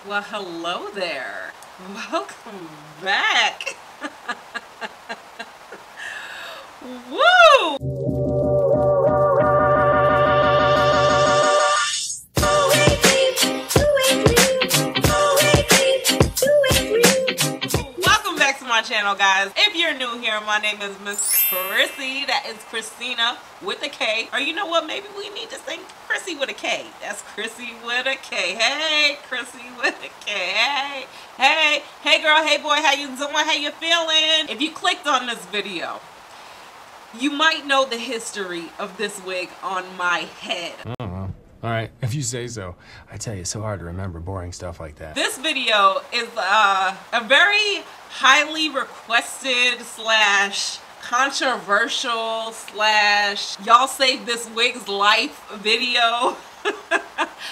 Well, hello there. Welcome back. Woo! Welcome back to my channel, guys. If you're new here, my name is Miss Khrissy. That is Christina with a K. Or you know what? Maybe we need to sing Khrissy with a K. That's Khrissy with a K. Hey, Khrissy with a K. Hey, hey, hey girl, hey boy, how you doing? How you feeling? If you clicked on this video, you might know the history of this wig on my head. All right, if you say so. I tell you, it's so hard to remember boring stuff like that. This video is a very highly requested slash controversial slash y'all save this wig's life video.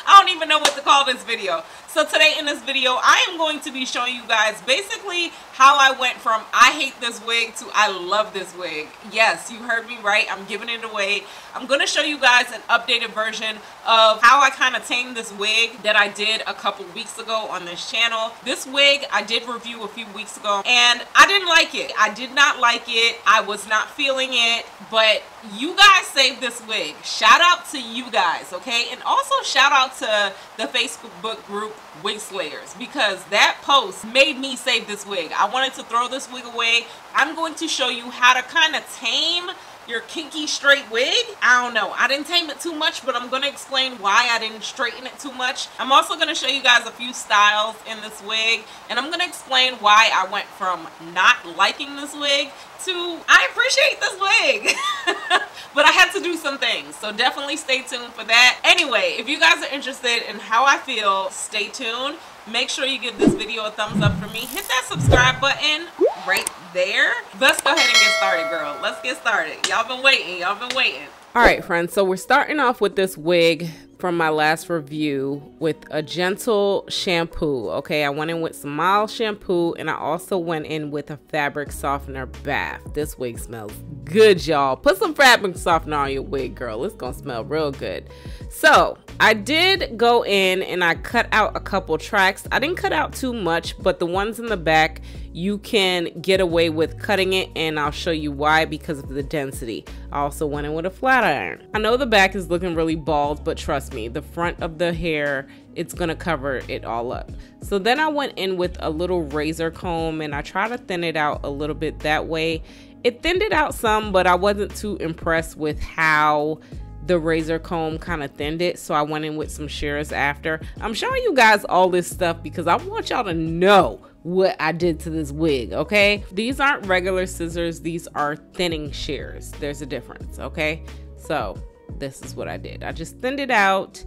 I don't even know what to call this video. So today in this video, I am going to be showing you guys basically how I went from I hate this wig to I love this wig. Yes, you heard me right. I'm giving it away. I'm going to show you guys an updated version of how I kind of tamed this wig that I did a couple weeks ago on this channel. This wig I did review a few weeks ago and I didn't like it. I did not like it. I was not feeling it, but you guys saved this wig. Shout out to you guys, okay? And also shout out to the Facebook group Wig Slayers, because that post made me save this wig. I wanted to throw this wig away. I'm going to show you how to kind of tame your kinky straight wig. I don't know, I didn't tame it too much, but I'm going to explain why I didn't straighten it too much. I'm also going to show you guys a few styles in this wig, and I'm going to explain why I went from not liking this wig to I appreciate this wig. But I had to do some things, so definitely stay tuned for that. Anyway, if you guys are interested in how I feel, stay tuned. Make sure you give this video a thumbs up for me. Hit that subscribe button right there. Let's go ahead and get started, girl. Let's get started. Y'all been waiting. Y'all been waiting. All right, friends. So we're starting off with this wig from my last review with a gentle shampoo. Okay, I went in with some mild shampoo and I also went in with a fabric softener bath. This wig smells good, y'all. Put some fabric softener on your wig, girl. It's gonna smell real good. So I did go in and I cut out a couple tracks. I didn't cut out too much, but the ones in the back you can get away with cutting it, and I'll show you why, because of the density. I also went in with a flat iron. I know the back is looking really bald, but trust me, the front of the hair, it's gonna cover it all up. So then I went in with a little razor comb and I try to thin it out a little bit that way. It thinned it out some, but I wasn't too impressed with how the razor comb kind of thinned it, so I went in with some shears after. I'm showing you guys all this stuff because I want y'all to know what I did to this wig, okay? These aren't regular scissors, these are thinning shears. There's a difference, okay? So this is what I did. I just thinned it out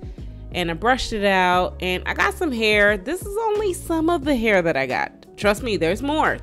and I brushed it out and I got some hair. This is only some of the hair that I got. Trust me, there's more,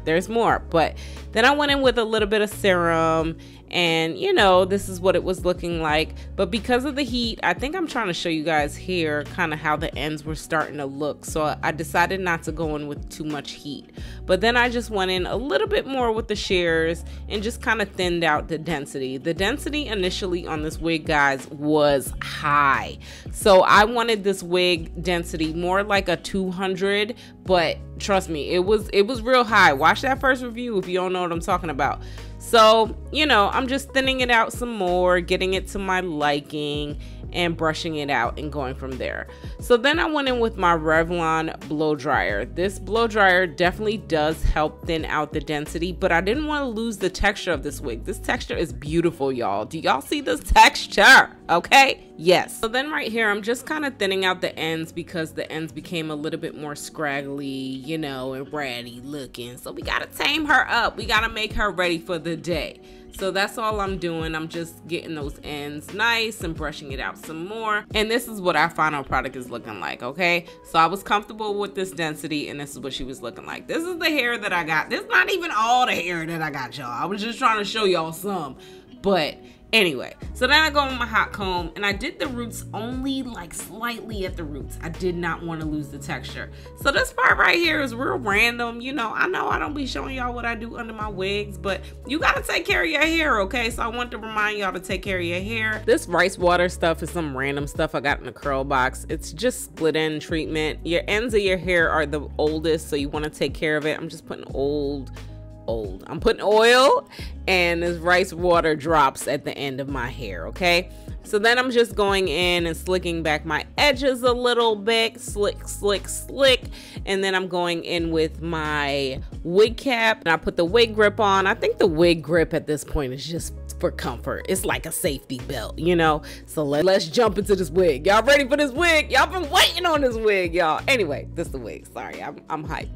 but then I went in with a little bit of serum and you know, this is what it was looking like. But because of the heat, I think I'm trying to show you guys here kind of how the ends were starting to look. So I decided not to go in with too much heat. But then I just went in a little bit more with the shears and just kind of thinned out the density. The density initially on this wig, guys, was high. So I wanted this wig density more like a 200, but trust me, it was real high. Watch that first review if you don't know what I'm talking about. So, you know, I'm just thinning it out some more, getting it to my liking and brushing it out and going from there. So then I went in with my Revlon blow dryer. This blow dryer definitely does help thin out the density, but I didn't want to lose the texture of this wig. This texture is beautiful, y'all. Do y'all see this texture? Okay, yes. So then right here, I'm just kind of thinning out the ends because the ends became a little bit more scraggly, you know, and ratty looking. So we gotta tame her up. We gotta make her ready for the day. So that's all I'm doing. I'm just getting those ends nice and brushing it out some more. And this is what our final product is looking like, okay? So I was comfortable with this density and this is what she was looking like. This is the hair that I got. This is not even all the hair that I got, y'all. I was just trying to show y'all some. But anyway, so then I go with my hot comb and I did the roots only like slightly at the roots. I did not want to lose the texture. So this part right here is real random. You know I don't be showing y'all what I do under my wigs, but you got to take care of your hair, okay? So I want to remind y'all to take care of your hair. This rice water stuff is some random stuff I got in the curl box. It's just split end treatment. Your ends of your hair are the oldest, so you want to take care of it. I'm just putting I'm putting oil and this rice water drops at the end of my hair, okay? So then I'm just going in and slicking back my edges a little bit, slick, slick, slick. And then I'm going in with my wig cap and I put the wig grip on. I think the wig grip at this point is just for comfort. It's like a safety belt, you know? So let's jump into this wig. Y'all ready for this wig? Y'all been waiting on this wig, y'all. Anyway, this is the wig. Sorry, I'm hype.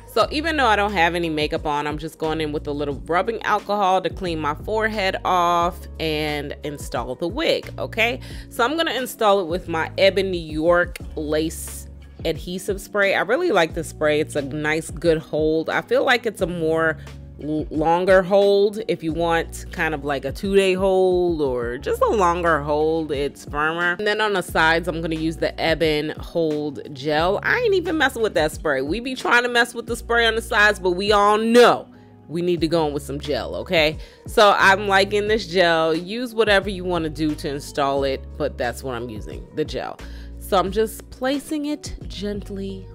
So even though I don't have any makeup on, I'm just going in with a little rubbing alcohol to clean my forehead off and install the wig, okay? So I'm gonna install it with my Ebony New York lace adhesive spray. I really like this spray. It's a nice, good hold. I feel like it's a more longer hold if you want kind of like a 2-day hold or just a longer hold. It's firmer. And then on the sides I'm gonna use the Ebon Hold Gel. I ain't even messing with that spray. We be trying to mess with the spray on the sides, but we all know we need to go in with some gel, okay? So I'm liking this gel. Use whatever you want to do to install it, but that's what I'm using, the gel. So I'm just placing it gently.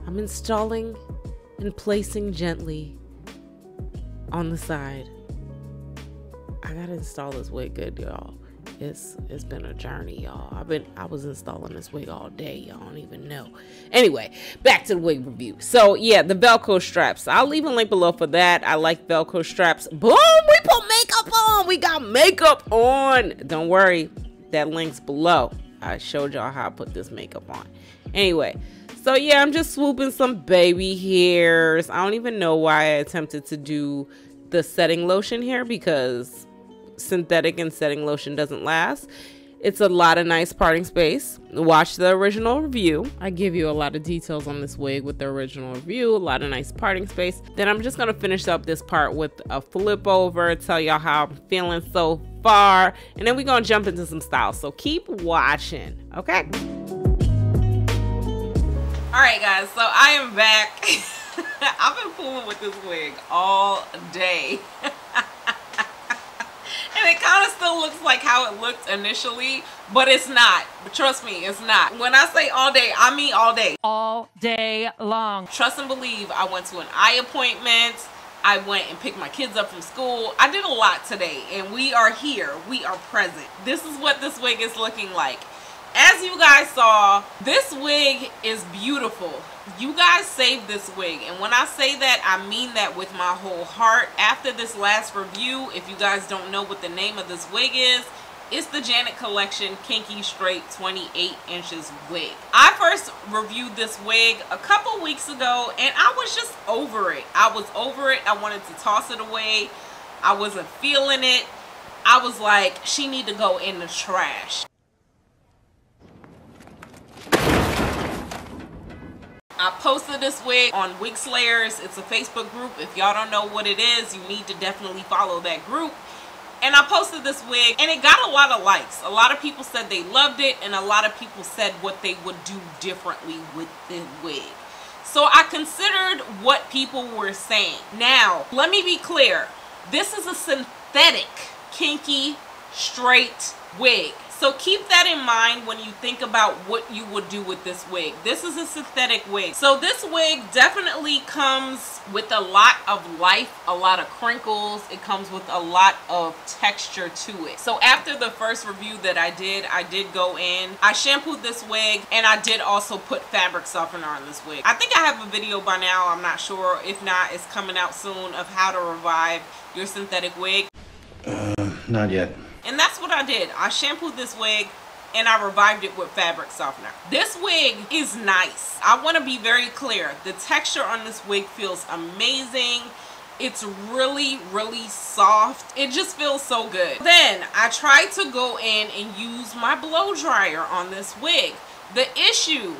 I'm installing and placing gently on the side. I gotta install this wig good, y'all. It's been a journey, y'all. I was installing this wig all day, y'all don't even know. Anyway, back to the wig review. So yeah, the Velcro straps. I'll leave a link below for that. I like Velcro straps. Boom, we put makeup on. We got makeup on. Don't worry, that link's below. I showed y'all how I put this makeup on. Anyway, so yeah, I'm just swooping some baby hairs. I don't even know why I attempted to do the setting lotion here because synthetic and setting lotion doesn't last. It's a lot of nice parting space. Watch the original review. I give you a lot of details on this wig with the original review, a lot of nice parting space. Then I'm just gonna finish up this part with a flip over, tell y'all how I'm feeling so far, and then we're gonna jump into some styles. So keep watching, okay? All right, guys, so I am back. I've been fooling with this wig all day. And it kind of still looks like how it looked initially, but it's not. But trust me, it's not. When I say all day, I mean all day. All day long. Trust and believe, I went to an eye appointment. I went and picked my kids up from school. I did a lot today, and we are here. We are present. This is what this wig is looking like. As you guys saw, this wig is beautiful. You guys saved this wig, and when I say that, I mean that with my whole heart. After this last review, if you guys don't know what the name of this wig is, it's the Janet Collection Kinky Straight 28 inches wig. I first reviewed this wig a couple weeks ago, and I was just over it. I was over it. I wanted to toss it away. I wasn't feeling it. I was like, she need to go in the trash. I posted this wig on Wig Slayers. It's a Facebook group. If y'all don't know what it is, you need to definitely follow that group. And I posted this wig and it got a lot of likes. A lot of people said they loved it, and a lot of people said what they would do differently with the wig. So I considered what people were saying. Now, let me be clear. This is a synthetic kinky straight wig. So keep that in mind when you think about what you would do with this wig. This is a synthetic wig. So this wig definitely comes with a lot of life, a lot of crinkles. It comes with a lot of texture to it. So after the first review that I did go in. I shampooed this wig, and I did also put fabric softener on this wig. I think I have a video by now. I'm not sure. If not, it's coming out soon of how to revive your synthetic wig. Not yet. And that's what I did. I shampooed this wig and I revived it with fabric softener. This wig is nice. I want to be very clear. The texture on this wig feels amazing. It's really, really soft. It just feels so good. Then I tried to go in and use my blow dryer on this wig. The issue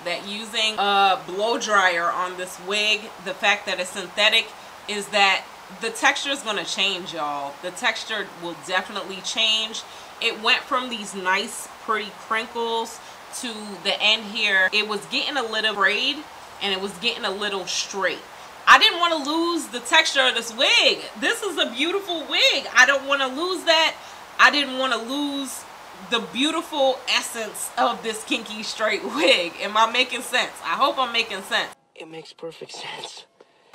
that using a blow dryer on this wig, the fact that it's synthetic, is that the texture is going to change, y'all. The texture will definitely change. It went from these nice, pretty crinkles to the end here. It was getting a little braid and it was getting a little straight. I didn't want to lose the texture of this wig. This is a beautiful wig. I don't want to lose that. I didn't want to lose the beautiful essence of this kinky straight wig. Am I making sense? I hope I'm making sense. It makes perfect sense.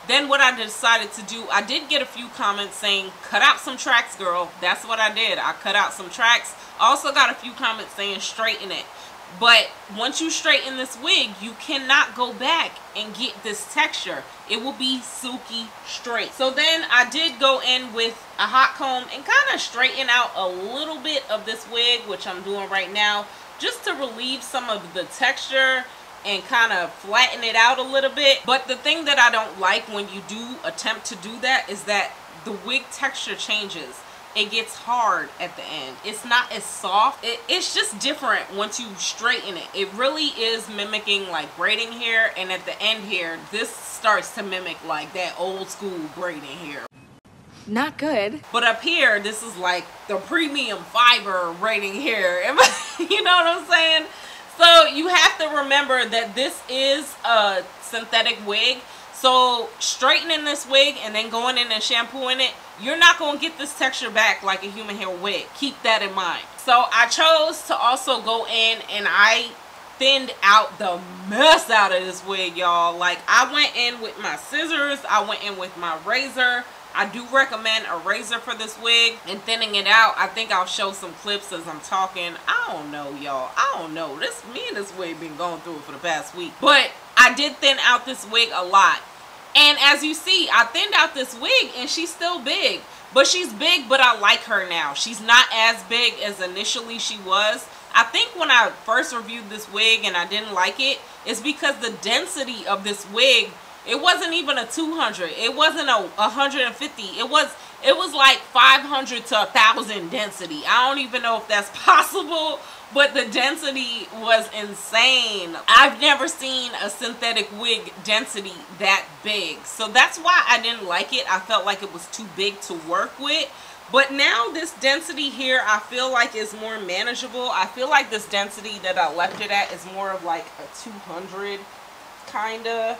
Then what I decided to do, I did get a few comments saying, cut out some tracks, girl. That's what I did. I cut out some tracks. Also got a few comments saying straighten it. But once you straighten this wig, you cannot go back and get this texture. It will be silky straight. So then I did go in with a hot comb and kind of straighten out a little bit of this wig, which I'm doing right now, just to relieve some of the texture and kind of flatten it out a little bit. But the thing that I don't like when you do attempt to do that is that the wig texture changes. It gets hard at the end. It's not as soft. It's just different once you straighten it. It really is mimicking like braiding hair, and at the end here, this starts to mimic like that old school braiding hair. Not good. But up here, this is like the premium fiber braiding hair. You know what I'm saying? So you have to remember that this is a synthetic wig. So straightening this wig and then going in and shampooing it, you're not going to get this texture back like a human hair wig. Keep that in mind. So I chose to also go in and I thinned out the mess out of this wig, y'all. Like, I went in with my scissors. I went in with my razor. I do recommend a razor for this wig and thinning it out. I think I'll show some clips as I'm talking. I don't know, y'all. I don't know. Me and this wig been going through it for the past week. But I did thin out this wig a lot. And as you see, I thinned out this wig and she's still big. But she's big, but I like her now. She's not as big as initially she was. I think when I first reviewed this wig and I didn't like it, it's because the density of this wig, it wasn't even a 200. It wasn't a 150. It was like 500 to 1,000 density. I don't even know if that's possible, but the density was insane. I've never seen a synthetic wig density that big. So that's why I didn't like it. I felt like it was too big to work with. But now this density here, I feel like is more manageable. I feel like this density that I left it at is more of like a 200 kind of.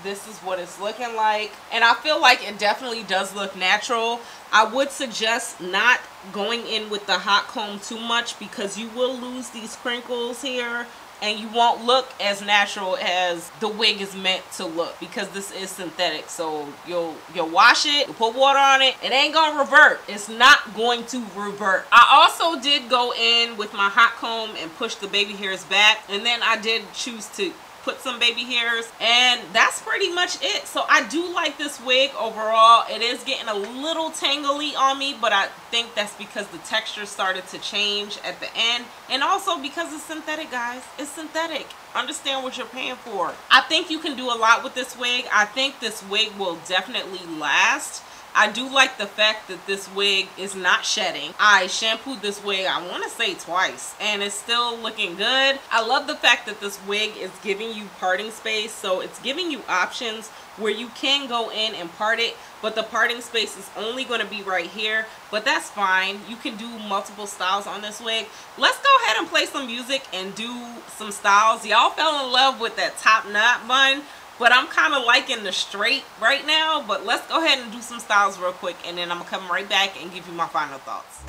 This is what it's looking like, and I feel like it definitely does look natural. I would suggest not going in with the hot comb too much because you will lose these crinkles here and you won't look as natural as the wig is meant to look, because this is synthetic. So you'll wash it, you put water on it, it ain't gonna revert. It's not going to revert. I also did go in with my hot comb and push the baby hairs back, and then I did choose to put some baby hairs, and that's pretty much it. So I do like this wig overall. It is getting a little tangly on me, but I think that's because the texture started to change at the end, and also because it's synthetic, guys. It's synthetic. Understand what you're paying for. I think you can do a lot with this wig. I think this wig will definitely last. I do like the fact that this wig is not shedding. I shampooed this wig, I want to say twice, and it's still looking good. I love the fact that this wig is giving you parting space. So it's giving you options where you can go in and part it, but the parting space is only going to be right here. But that's fine. You can do multiple styles on this wig. Let's go ahead and play some music and do some styles. Y'all fell in love with that top knot bun, but I'm kind of liking the straight right now. But let's go ahead and do some styles real quick, and then I'm gonna come right back and give you my final thoughts.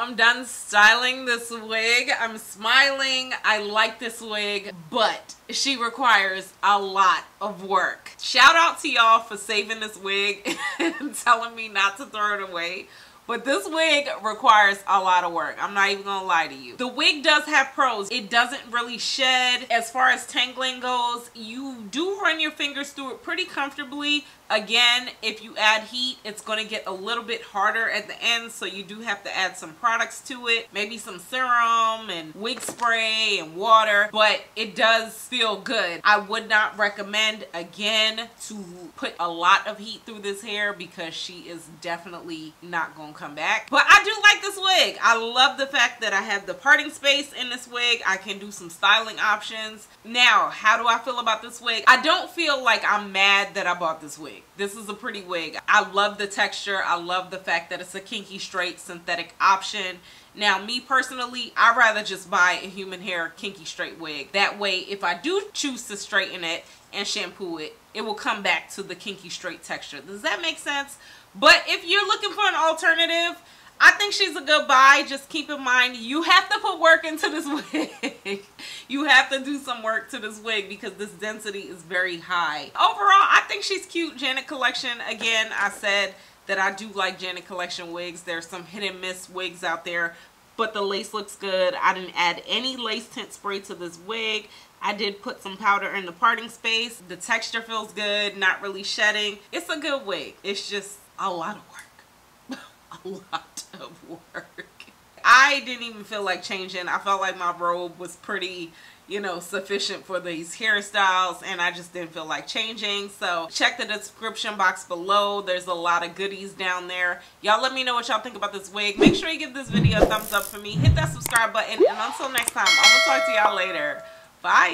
I'm done styling this wig. I'm smiling. I like this wig, but she requires a lot of work. Shout out to y'all for saving this wig and telling me not to throw it away. But this wig requires a lot of work. I'm not even gonna lie to you. The wig does have pros. It doesn't really shed. As far as tangling goes, you do run your fingers through it pretty comfortably. Again, if you add heat, it's going to get a little bit harder at the end, so you do have to add some products to it. Maybe some serum and wig spray and water, but it does feel good. I would not recommend, again, to put a lot of heat through this hair because she is definitely not going to come back. But I do like this wig. I love the fact that I have the parting space in this wig. I can do some styling options. Now, how do I feel about this wig? I don't feel like I'm mad that I bought this wig. This is a pretty wig. I love the texture. I love the fact that it's a kinky straight synthetic option. Now, me personally, I'd rather just buy a human hair kinky straight wig. That way, if I do choose to straighten it and shampoo it, it will come back to the kinky straight texture. Does that make sense? But if you're looking for an alternative, I think she's a good buy. Just keep in mind, you have to put work into this wig. You have to do some work to this wig because this density is very high. Overall, I think she's cute. Janet Collection, again, I said that I do like Janet Collection wigs. There's some hit and miss wigs out there, but the lace looks good. I didn't add any lace tint spray to this wig. I did put some powder in the parting space. The texture feels good, not really shedding. It's a good wig. It's just a lot of work. A lot of work. I didn't even feel like changing. I felt like my robe was pretty, you know, sufficient for these hairstyles, and I just didn't feel like changing. So check the description box below. There's a lot of goodies down there. Y'all let me know what y'all think about this wig. Make sure you give this video a thumbs up for me. Hit that subscribe button, and until next time, I'm gonna talk to y'all later. Bye.